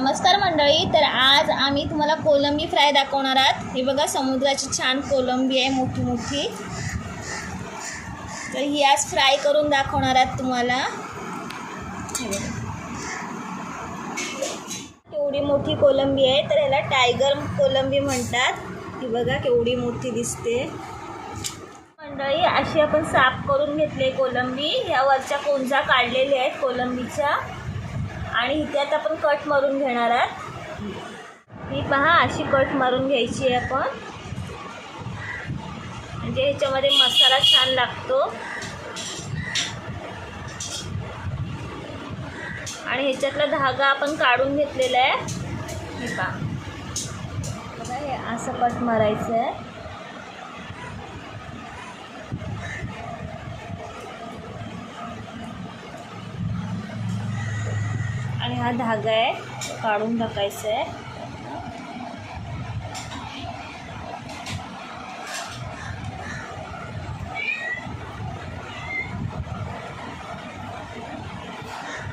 नमस्कार मंडळी. तर आज आम्ही तुम्हाला कोलंबी फ्राय दाखवणार आहात. हे बघा, समुद्राची छान कोलंबी आहे, मोठी मोठी. तर ही आज फ्राय करून दाखवणार आहात तुम्हाला. हे बघा, केवढी मोठी कोलंबी आहे. तर याला टायगर कोलंबी म्हणतात. ही बघा केवढी मोठी दिसते. मंडळी, अशी आपण साफ करून घेतली कोलंबी. ह्या वरच्या कोंजा काढलेल्या आहेत कोलंबीच्या आणि इथे आपण कट मारून घेणार आहात. ही पहा, अशी कट मारून घ्यायची आहे आपण, म्हणजे ह्याच्यामध्ये मसाला छान लागतो. आणि ह्याच्यातला धागा आपण काढून घेतलेला आहे. हे पहा, हे असं कट मारायचं आहे. आणि हा धागा आहे, काढून टाकायचा आहे.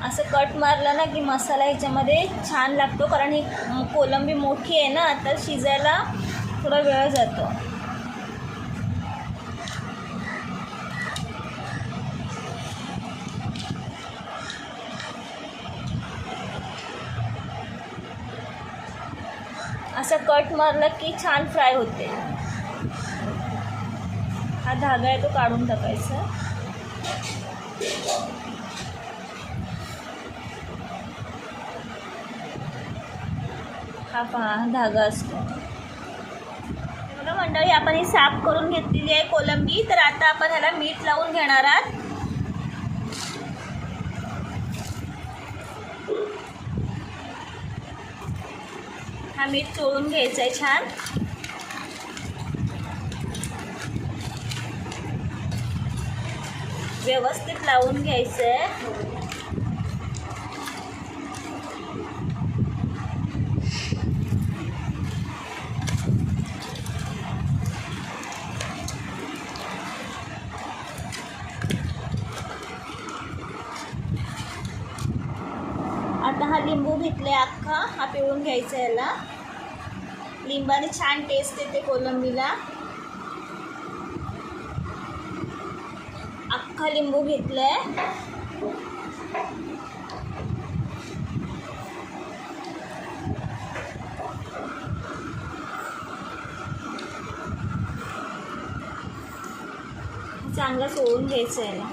असं कट मारलं ना की मसाला ह्याच्यामध्ये छान लागतो, कारण ही कोलंबी मोठी आहे ना, तर शिजायला थोडा वेळ जातो. असं कट मारलं की छान फ्राय होते. हा धागा आहे तो काढून टाकायचा. हा पहा, धागा असतो. बघा मंडळी, आपण ही साफ करून घेतलेली आहे कोलंबी. तर आता आपण ह्याला मीठ लावून घेणार आहात. हा मीठ चोळून घ्यायचं आहे छान. व्यवस्थित लावून घ्यायचं आहे. आता हा लिंबू घेतले अख्खा, हा पिळून घ्यायचा. याला लिंबाने छान टेस्ट येते कोलंबीला. अख्खा लिंबू घेतलाय. चांगलं सोडून घ्यायचं आहे ना.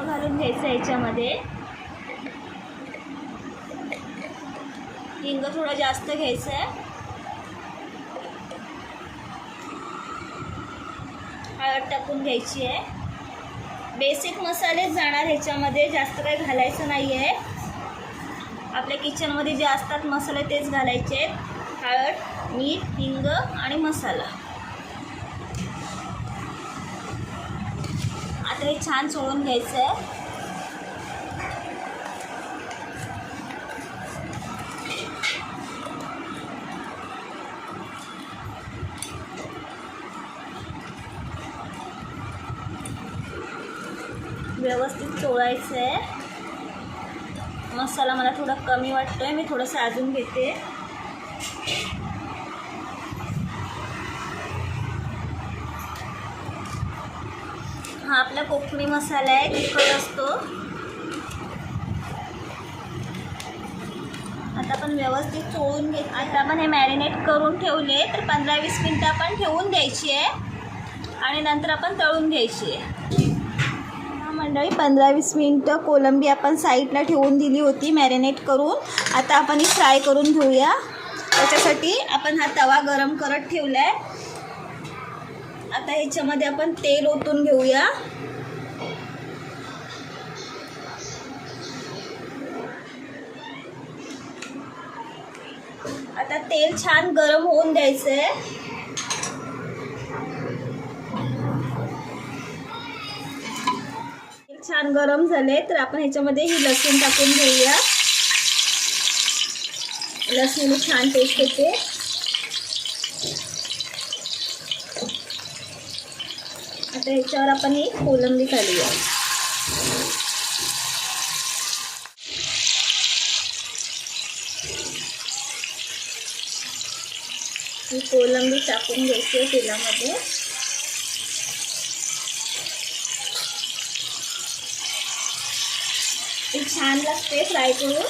घालून घ्यायचं याच्यामध्ये. हिंग थोडं जास्त घ्यायचं आहे. हळद टाकून घ्यायची आहे. बेसिक मसालेच जाणार ह्याच्यामध्ये, जास्त काही घालायचं नाही आहे. आपल्या किचनमध्ये जे असतात मसाले तेच घालायचे आहेत. हळद, मीठ, हिंग आणि मसाला. आता हे छान चोळून घ्यायचं आहे. व्यवस्थित चोळायचं आहे. मसाला मला थोडा कमी वाटतोय, मी थोडंसं अजून घेते. हा आपला कोकणी मसाला आहे, तिखट असतो. आता आपण व्यवस्थित चोळून घे. आता आपण हे मॅरिनेट करून ठेवले, तर 15-20 मिनटं आपण ठेवून द्यायची आहे आणि नंतर आपण तळून घ्यायची आहे. हा मंडळी, 15-20 मिनटं कोलंबी आपण साईडला ठेवून दिली होती मॅरिनेट करून. आता आपण ही फ्राय करून घेऊया. त्याच्यासाठी आपण हा तवा गरम करत ठेवला आहे. आता ह्याच्यामध्ये आपण तेल ओतून घेऊया. आता तेल छान गरम होऊन द्यायचं आहे. छान गरम झाले तर आपण ह्याच्यामध्ये ही लसूण टाकून घेऊया. लसूण छान टेस्ट येते. आता ह्याच्यावर आपण ही कोलंबी घालूया. ही कोलंबी टाकून घ्यायची आहे तेलामध्ये. ही छान लागते फ्राय करून.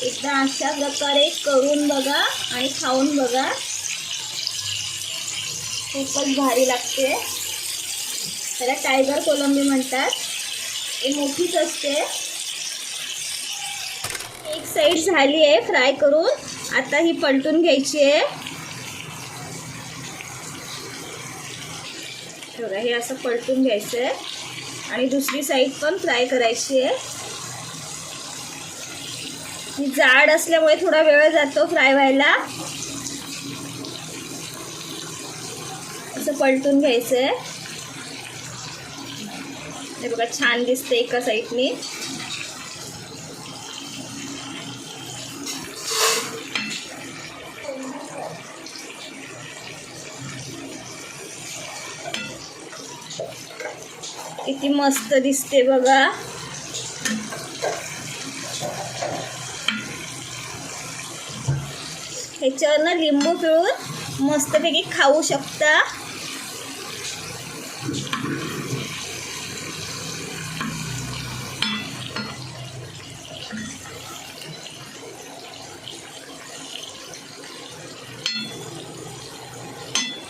एकदा अशा प्रकारे करून बघा आणि खाऊन बघा, खूपच भारी लागते. त्याला टायगर कोलंबी म्हणतात. ही मोठीच असते. एक साईड झाली आहे फ्राय करून. आता ही पलटून घ्यायची आहे. बघा हे असं पलटून घ्यायचं आहे आणि दुसरी साईड पण फ्राय करायची आहे. ही जाड असल्यामुळे थोडा वेळ जातो फ्राय व्हायला. असं पलटून घ्यायचं आहे. हे बघा छान दिसते एका साईडनी. किती मस्त दिसते बघा. ह्याच्यावर ना लिंबू पिळून मस्तपैकी खाऊ शकता.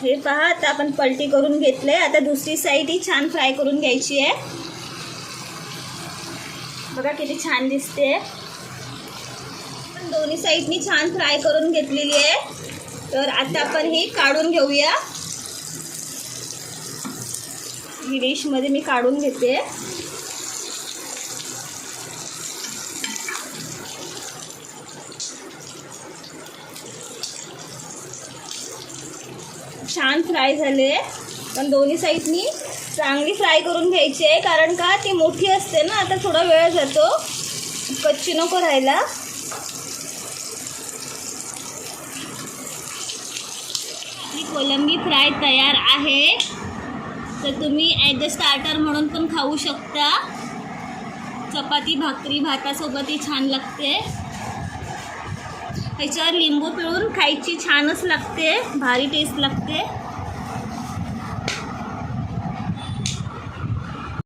हे पहा आता आपण पलटी करून घेतले. आता दुसरी साईड ही छान फ्राय करून घ्यायची आहे. बघा किती छान दिसते. दोन्ही साईडनी छान फ्राय करून घेतलेली आहे. तर आता आपण ही काढून घेऊया. ही डिशमध्ये मी काढून घेते. छान फ्राय झाले. पण दोन्ही साईडनी चांगली फ्राय करून घ्यायची आहे, कारण का ती मोठी असते ना. आता थोडा वेळ जातो, कच्ची नको राहायला. ही कोलंबी फ्राय तयार आहे. तर तुम्ही ॲज अ स्टार्टर म्हणून पण खाऊ शकता. चपाती भाकरी भातासोबतही छान लागते. ह्याच्यावर लिंबू पिळून खायची छानच लागते. भारी टेस्ट लागते.